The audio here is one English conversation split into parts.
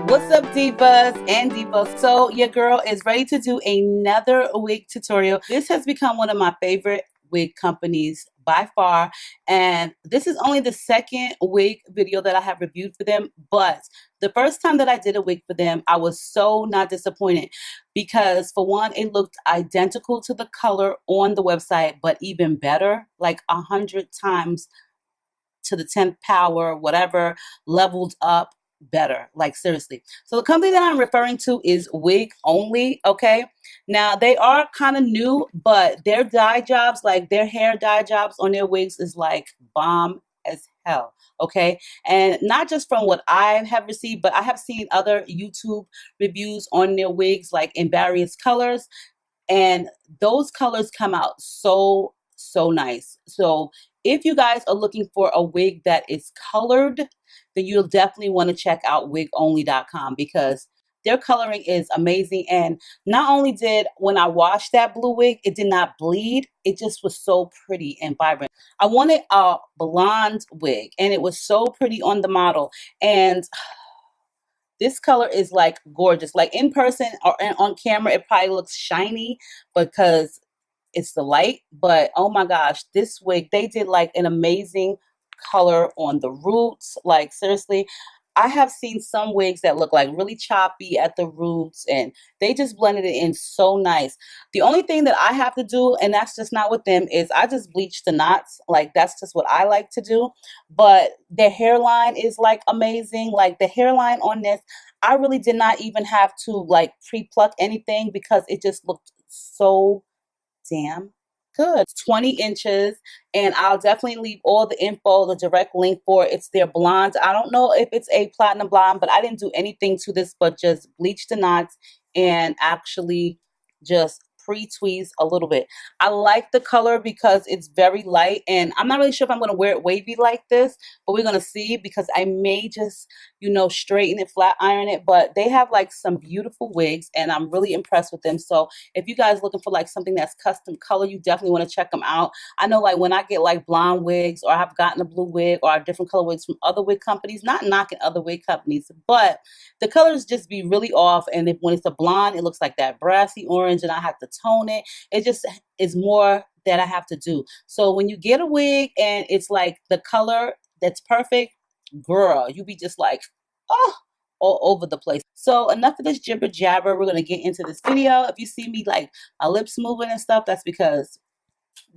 What's up, divas and divas? So your girl is ready to do another wig tutorial. This has become one of my favorite wig companies by far, and this is only the second wig video that I have reviewed for them. But the first time that I did a wig for them, I was so not disappointed because, for one, it looked identical to the color on the website, but even better, like 100 times to the 10th power, whatever, leveled up better. Like, seriously. So the company that I'm referring to is WIGONLY. Okay, now they are kind of new, but their dye jobs, like their hair dye jobs on their wigs, is like bomb as hell. Okay, and not just from what I have received, but I have seen other YouTube reviews on their wigs, like in various colors, and those colors come out so nice. So if you guys are looking for a wig that is colored, then you'll definitely want to check out wigonly.com because their coloring is amazing. And not only did, when I washed that blue wig, it did not bleed, it just was so pretty and vibrant. I wanted a blonde wig and it was so pretty on the model, and this color is like gorgeous. Like in person or on camera, it probably looks shiny because it's the light, but oh my gosh, this wig, they did like an amazing color on the roots. Like, seriously, I have seen some wigs that look like really choppy at the roots, and they just blended it in so nice. The only thing that I have to do, and that's just not with them, is I just bleach the knots. Like, that's just what I like to do. But their hairline is like amazing. Like, the hairline on this, I really did not even have to like pre-pluck anything because it just looked so damn good. It's 20 inches, and I'll definitely leave all the info, the direct link for it. It's their blonde. I don't know if it's a platinum blonde, but I didn't do anything to this but just bleach the knots and actually just pre-tweeze a little bit. I like the color because it's very light, and I'm not really sure if I'm going to wear it wavy like this, but we're going to see because I may just, you know, straighten it, flat iron it. But they have like some beautiful wigs, and I'm really impressed with them. So if you guys looking for like something that's custom color, you definitely want to check them out. I know, like, when I get like blonde wigs, or I've gotten a blue wig or different color wigs from other wig companies, not knocking other wig companies, but the colors just be really off. And when it's a blonde, it looks like that brassy orange, and I have to tone it. It just is more that I have to do. So when you get a wig and it's like the color that's perfect, girl, you be just like, oh, all over the place. So enough of this jibber jabber. We're gonna get into this video. If you see me like my lips moving and stuff, that's because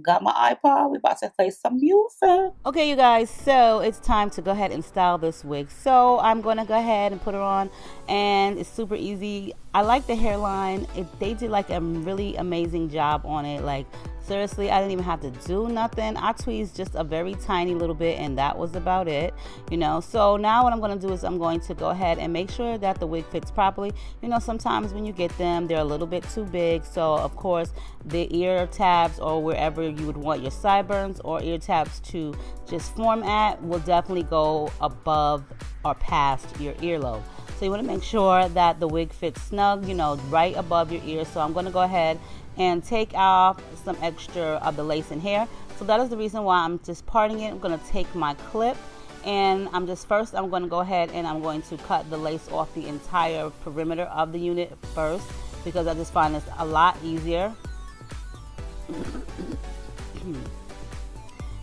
got my iPod. We about to play some music. Okay, you guys, so it's time to go ahead and style this wig. So I'm going to go ahead and put her on, and it's super easy. I like the hairline. They did like a really amazing job on it. Like, seriously, I didn't even have to do nothing. I tweezed just a very tiny little bit, and that was about it, you know. So now what I'm going to do is I'm going to go ahead and make sure that the wig fits properly. You know, sometimes when you get them, they're a little bit too big. So of course, the ear tabs, or wherever you would want your sideburns or ear tabs to just form at, will definitely go above or past your earlobe. So you want to make sure that the wig fits snug, you know, right above your ear. So I'm going to go ahead and take off some extra of the lace and hair. So that is the reason why I'm just parting it. I'm going to take my clip, and I'm going to go ahead and I'm going to cut the lace off the entire perimeter of the unit first, because I just find this a lot easier.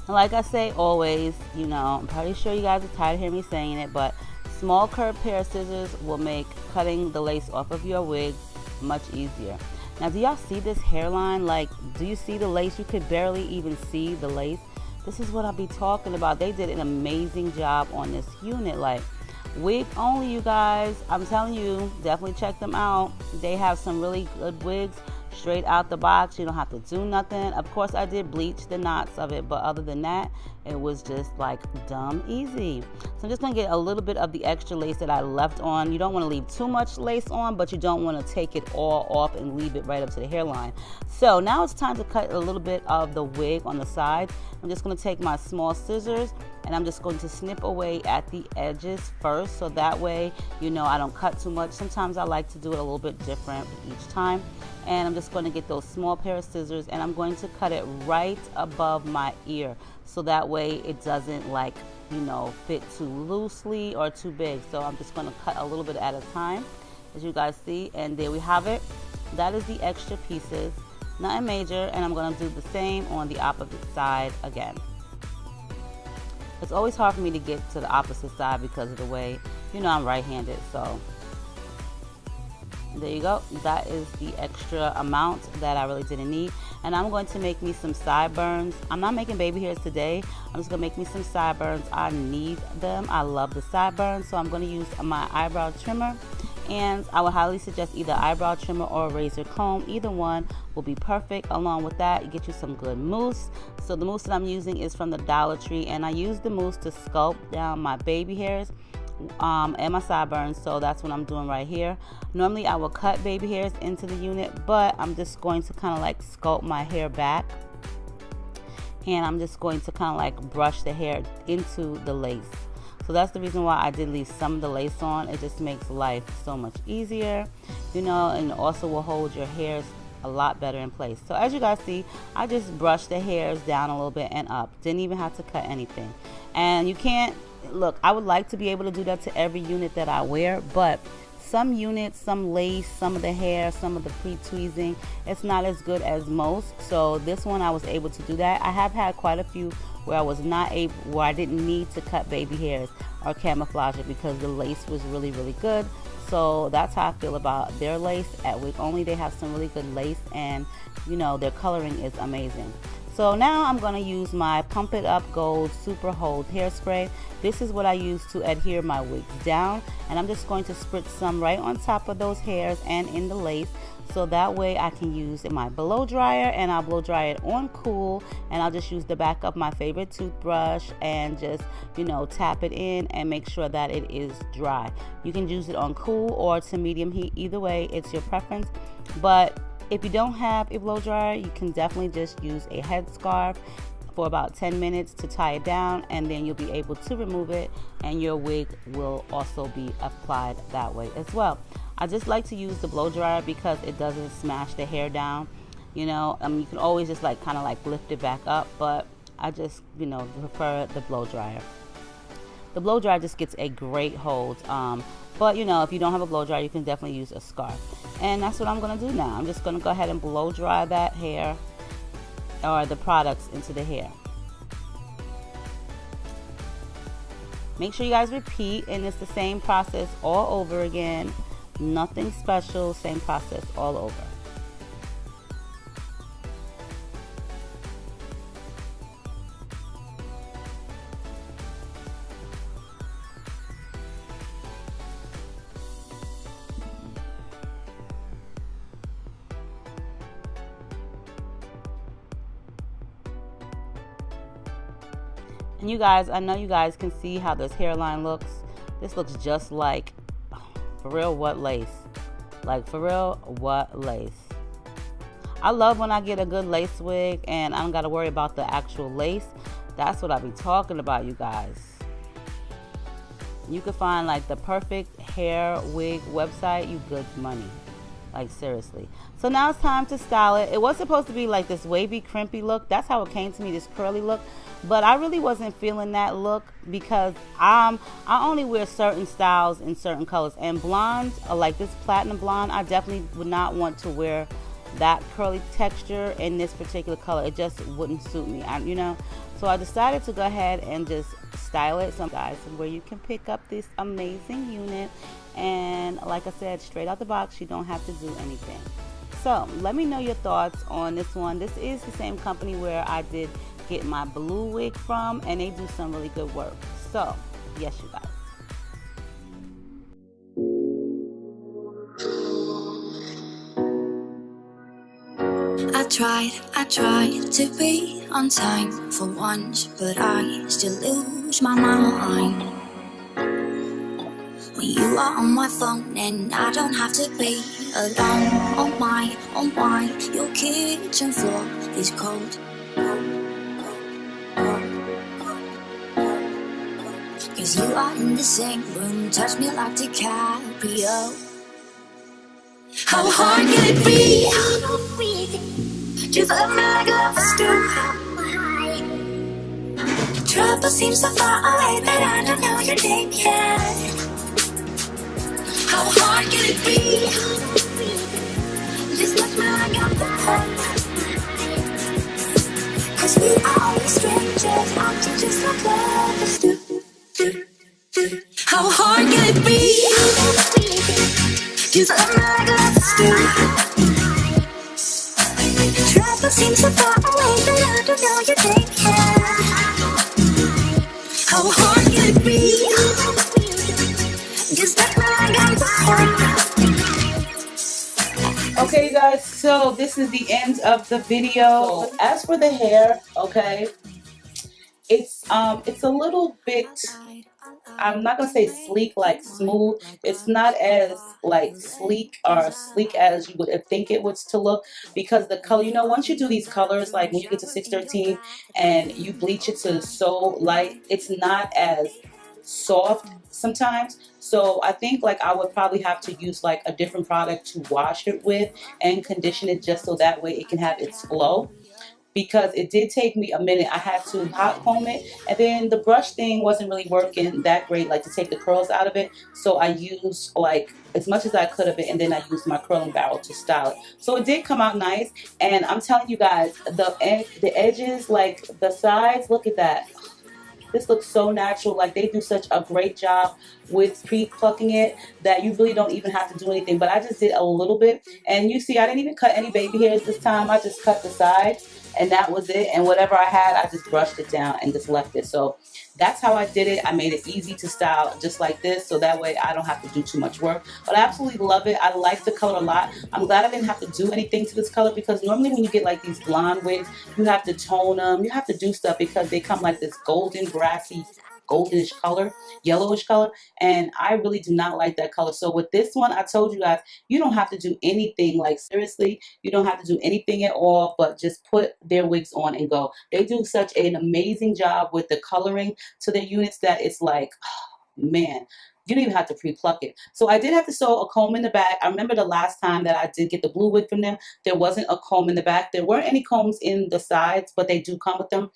And like I say always, you know, I'm pretty sure you guys are tired of hearing me saying it, but small curved pair of scissors will make cutting the lace off of your wig much easier. Now, do y'all see this hairline? Like, do you see the lace? You could barely even see the lace. This is what I'll be talking about. They did an amazing job on this unit. Like, WIGONLY, you guys, I'm telling you, definitely check them out. They have some really good wigs straight out the box. You don't have to do nothing. Of course, I did bleach the knots of it, but other than that, it was just like dumb easy. So I'm just gonna get a little bit of the extra lace that I left on. You don't want to leave too much lace on, but you don't want to take it all off and leave it right up to the hairline. So now it's time to cut a little bit of the wig on the side. I'm just going to take my small scissors, and I'm just going to snip away at the edges first, so that way, you know, I don't cut too much. Sometimes I like to do it a little bit different each time. And I'm just going to get those small pair of scissors, and I'm going to cut it right above my ear, so that way it doesn't like, you know, fit too loosely or too big. So I'm just going to cut a little bit at a time, as you guys see, and there we have it. That is the extra pieces, nothing major, and I'm going to do the same on the opposite side again. It's always hard for me to get to the opposite side because of the way, you know, I'm right-handed. So there you go. That is the extra amount that I really didn't need. And I'm going to make me some sideburns. I'm not making baby hairs today. I'm just going to make me some sideburns. I need them. I love the sideburns. So I'm going to use my eyebrow trimmer. And I would highly suggest either eyebrow trimmer or a razor comb. Either one will be perfect. Along with that, you get you some good mousse. So the mousse that I'm using is from the Dollar Tree, and I use the mousse to sculpt down my baby hairs and my sideburns. So that's what I'm doing right here. Normally I will cut baby hairs into the unit, but I'm just going to kind of like sculpt my hair back, and I'm just going to kind of like brush the hair into the lace. So that's the reason why I did leave some of the lace on. It just makes life so much easier, you know, and also will hold your hairs a lot better in place. So as you guys see, I just brushed the hairs down a little bit and up. Didn't even have to cut anything. And you can't, look, I would like to be able to do that to every unit that I wear, but some units, some lace, some of the hair, some of the pre-tweezing, it's not as good as most. So this one I was able to do that. I have had quite a few where I was not able, where I didn't need to cut baby hairs or camouflage it because the lace was really, really good. So that's how I feel about their lace at WIGONLY. They have some really good lace, and you know, their coloring is amazing. So now I'm going to use my Pump It Up Gold Super Hold Hairspray. This is what I use to adhere my wigs down, and I'm just going to spritz some right on top of those hairs and in the lace, so that way I can use my blow dryer, and I'll blow dry it on cool, and I'll just use the back of my favorite toothbrush and just, you know, tap it in and make sure that it is dry. You can use it on cool or to medium heat. Either way, it's your preference. But if you don't have a blow dryer, you can definitely just use a headscarf for about 10 minutes to tie it down, and then you'll be able to remove it, and your wig will also be applied that way as well. I just like to use the blow dryer because it doesn't smash the hair down. You know, you can always just like kind of like lift it back up, but I just, you know, prefer the blow dryer. The blow dryer just gets a great hold. But you know, if you don't have a blow dryer, you can definitely use a scarf. And that's what I'm going to do now. I'm just going to go ahead and blow dry that hair, or the products, into the hair. Make sure you guys repeat, and it's the same process all over again. Nothing special, same process all over. And you guys, I know you guys can see how this hairline looks. This looks just like, for real, what lace? Like, for real, what lace? I love when I get a good lace wig and I don't got to worry about the actual lace. That's what I be talking about, you guys. You can find like the perfect hair wig website, you good money. Like, seriously. So now it's time to style it. It was supposed to be like this wavy, crimpy look. That's how it came to me, this curly look. But I really wasn't feeling that look because I only wear certain styles in certain colors. And blondes, like this platinum blonde, I definitely would not want to wear that curly texture in this particular color. It just wouldn't suit me, you know. So I decided to go ahead and just style it. So guys, where you can pick up this amazing unit, and like I said, straight out the box, you don't have to do anything. So let me know your thoughts on this one. This is the same company where I did get my blue wig from, and they do some really good work. So yes, you guys. I tried to be on time for once, but I still lose my mind when you are on my phone and I don't have to be alone. Oh my, your kitchen floor is cold. Cause you are in the same room, touch me like DiCaprio. How hard can it be to love me like love stew? Trouble seems so far away, but I don't know your name yet. How hard can it be? Just let my gun behind. Cause we are always strangers, acting just like lovers do. How hard can it be? Just let my lovers do. Trouble seems so far away, but I don't know your name yet. How hard can it be? Just let my gun behind. Okay, you guys, so this is the end of the video. So, as for the hair, okay, it's a little bit, I'm not gonna say sleek like smooth. It's not as like sleek or sleek as you would think it was to look, because the color, you know, once you do these colors, like when you get to 613 and you bleach it to so light, it's not as soft sometimes. So I think like I would probably have to use like a different product to wash it with and condition it, just so that way it can have its flow, because it did take me a minute. I had to hot comb it, and then the brush thing wasn't really working that great, like to take the curls out of it. So I used like as much as I could of it, and then I used my curling barrel to style it. So it did come out nice, and I'm telling you guys, the edges, like the sides, look at that. This looks so natural. Like they do such a great job with pre-plucking it that you really don't even have to do anything. But I just did a little bit, and you see I didn't even cut any baby hairs this time. I just cut the sides, and that was it. And whatever I had, I just brushed it down and just left it. So that's how I did it. I made it easy to style just like this, so that way I don't have to do too much work. But I absolutely love it. I like the color a lot. I'm glad I didn't have to do anything to this color, because normally when you get like these blonde wigs, you have to tone them, you have to do stuff, because they come like this golden grassy goldenish color, yellowish color, and I really do not like that color. So with this one, I told you guys, you don't have to do anything. Like seriously, you don't have to do anything at all, but just put their wigs on and go. They do such an amazing job with the coloring to their units that it's like, oh, man, you don't even have to pre-pluck it. So I did have to sew a comb in the back. I remember the last time that I did get the blue wig from them, there wasn't a comb in the back. There weren't any combs in the sides, but they do come with them.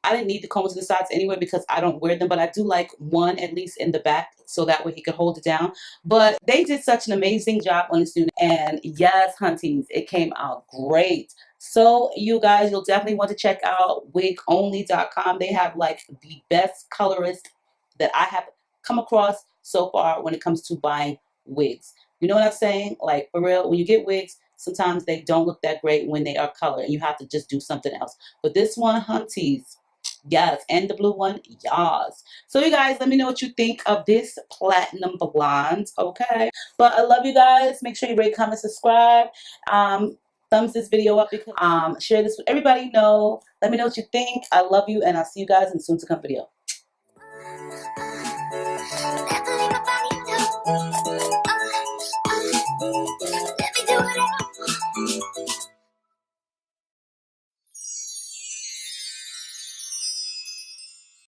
I didn't need the combs in the sides anyway, because I don't wear them, but I do like one at least in the back, so that way he could hold it down. But they did such an amazing job on this unit, and yes, hunties, it came out great. So you guys, you'll definitely want to check out WIGONLY.com. They have like the best colorist that I have come across so far when it comes to buying wigs. You know what I'm saying? Like for real, when you get wigs, sometimes they don't look that great when they are colored, and you have to just do something else. But this one, hunties, yes, and the blue one, yes. So you guys, let me know what you think of this platinum blonde, okay? But I love you guys. Make sure you rate, comment, subscribe. Thumbs this video up, because share this with everybody you know. Let me know what you think. I love you, and I'll see you guys in a soon to come video. Let me do it all.